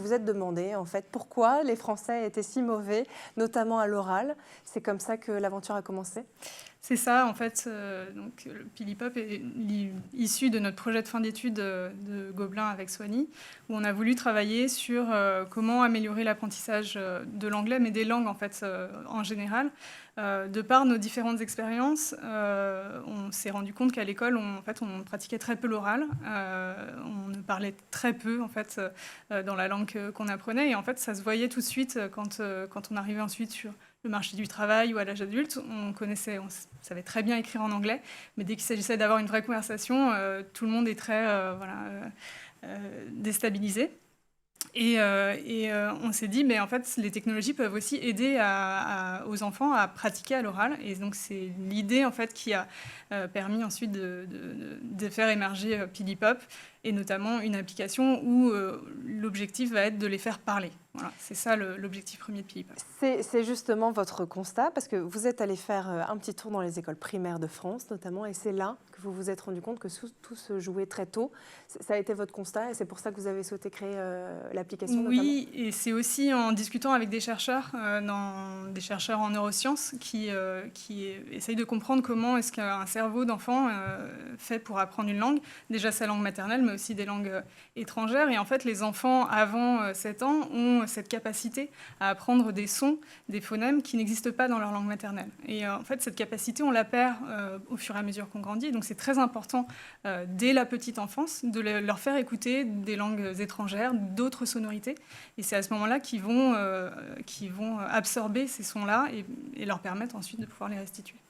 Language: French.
vous êtes demandé, en fait, pourquoi les Français étaient si mauvais, notamment à l'oral. C'est comme ça que l'aventure a commencé? C'est ça, en fait, donc le Pilipop est issu de notre projet de fin d'études de Gobelin avec Soigny, où on a voulu travailler sur comment améliorer l'apprentissage de l'anglais, mais des langues en fait en général. De par nos différentes expériences, on s'est rendu compte qu'à l'école, on pratiquait très peu l'oral, on ne parlait très peu en fait dans la langue qu'on apprenait, et en fait, ça se voyait tout de suite quand on arrivait ensuite sur le marché du travail ou à l'âge adulte. On savait très bien écrire en anglais, mais dès qu'il s'agissait d'avoir une vraie conversation, tout le monde est très déstabilisé. On s'est dit, mais en fait, les technologies peuvent aussi aider aux enfants à pratiquer à l'oral. Et donc, c'est l'idée en fait qui a permis ensuite de faire émerger Pilipop, et notamment une application où l'objectif va être de les faire parler. Voilà, c'est ça l'objectif premier de Pilipop. C'est justement votre constat, parce que vous êtes allé faire un petit tour dans les écoles primaires de France, notamment, et c'est là que vous vous êtes rendu compte que tout se jouait très tôt. Ça a été votre constat, et c'est pour ça que vous avez souhaité créer l'application, notamment? Oui, et c'est aussi en discutant avec des chercheurs, des chercheurs en neurosciences, qui essayent de comprendre comment est-ce qu'un cerveau d'enfant fait pour apprendre une langue, déjà sa langue maternelle, mais aussi des langues étrangères. Et en fait, les enfants, avant 7 ans, ont cette capacité à apprendre des sons, des phonèmes qui n'existent pas dans leur langue maternelle. Et en fait, cette capacité, on la perd au fur et à mesure qu'on grandit. Donc c'est très important, dès la petite enfance, de leur faire écouter des langues étrangères, d'autres sonorités. Et c'est à ce moment-là qu'ils vont absorber ces sons-là et leur permettre ensuite de pouvoir les restituer.